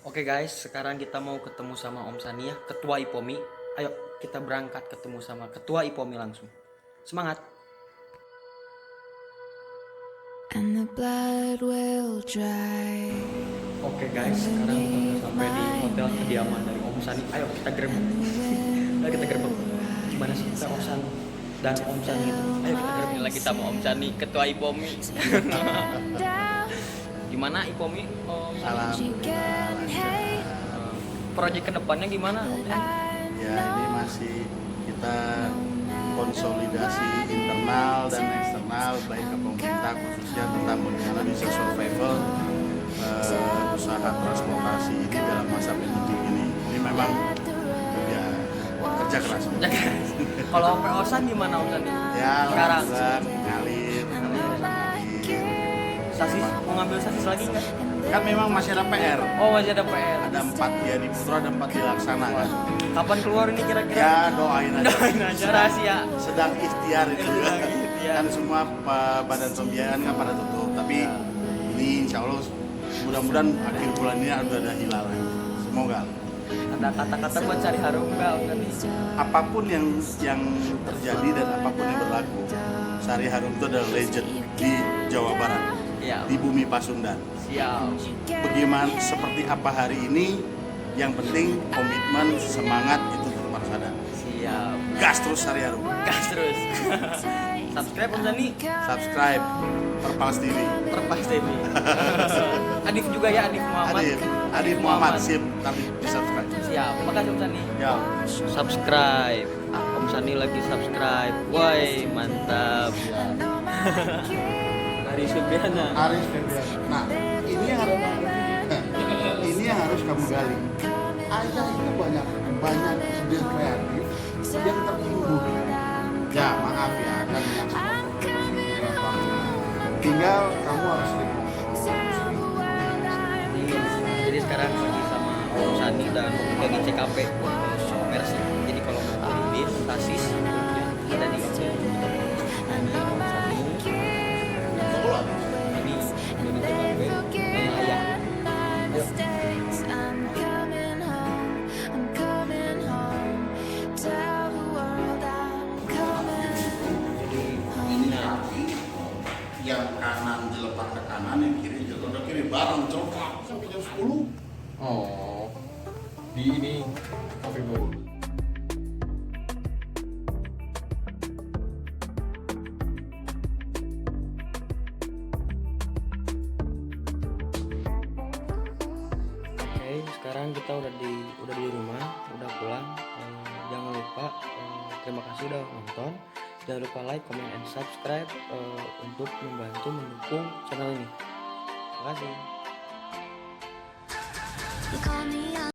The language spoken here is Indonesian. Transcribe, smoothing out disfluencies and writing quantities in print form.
Oke guys, sekarang kita mau ketemu sama Om Sani ya, Ketua IPOMI. Ayo kita berangkat ketemu sama Ketua IPOMI langsung. Semangat. And the blood will dry. Oke guys, sekarang kita udah sampai di hotel kediaman dari Om Sani. Ayo kita gerbek. Ayo kita gerbek. Gimana sih kita Om Sani dan Om Sani itu? Ayo kita gerbek. Inilah kita mau Om Sani, Ketua IPOMI. Gimana IPOMI? Salam. Proyek kedepannya gimana Om Sani? Ya, ini masih kita konsolidasi internal dan eksternal baik ke pemerintah khususnya tentang bagaimana bisa survival usaha transportasi ini dalam masa pandemi ini. Ini memang ya kerja keras. Kalau Om Osan gimana Om Sani? Ya, Sekarang ngalir. sasis mau ngambil sasis lagi nggak? Kan memang masih ada PR. Oh masih ada PR. Ada 4 ya di Putra, ada 4 dilaksanakan. Kapan keluar ini kira-kira? Ya doain aja. Doain aja rahasia. Sedang ikhtiar itu juga. Sedang ikhtiar. Kan semua badan pembiayaan kan pada tutup. Tapi ini insya Allah mudah-mudahan akhir bulan ini ada hilal. Semoga. Ada kata-kata buat cari harum nggak Om Sani? Apapun yang terjadi dan apapun yang berlaku, Sari Harum itu adalah legend di Jawa Barat, Iya. di bumi Pasundan. Siap. Bagaimana seperti apa hari ini, yang penting komitmen, semangat itu tetap harus ada. Siap. Gas terus Sari Harum. Gas terus. Subscribe Om Sani. Subscribe Perpals TV. Perpas TV. Adif juga ya, Adif Muhammad. Adif Muhammad sip, tapi di subscribe. Siap. Makasih Om Sani. Ya. Subscribe. Om Sani lagi subscribe. Woi, mantap. Hari Subiana. Aris Febriana. Nah, ini yang harus ini yang harus kamu gali. Ayah itu banyak ide kreatif yang tertimbun. Ya maaf ya kan yang tinggal kamu harus Jadi sekarang lagi sama Om Sani dan lagi CKP Mercy. Jadi kalau mau beli bis, sasis ada di sini. Om Sani. Ini jadi CKP sama ayah. Jadi ini yang kanan dilepas ke kanan, yang kiri jatuh ke kiri bareng coklat sampai jam 10. Oh, di ini Coffee Bowl. Oke, sekarang kita udah di rumah, udah pulang. Jangan lupa terima kasih udah nonton. Jangan lupa like, comment, and subscribe untuk membantu mendukung channel ini. Terima kasih.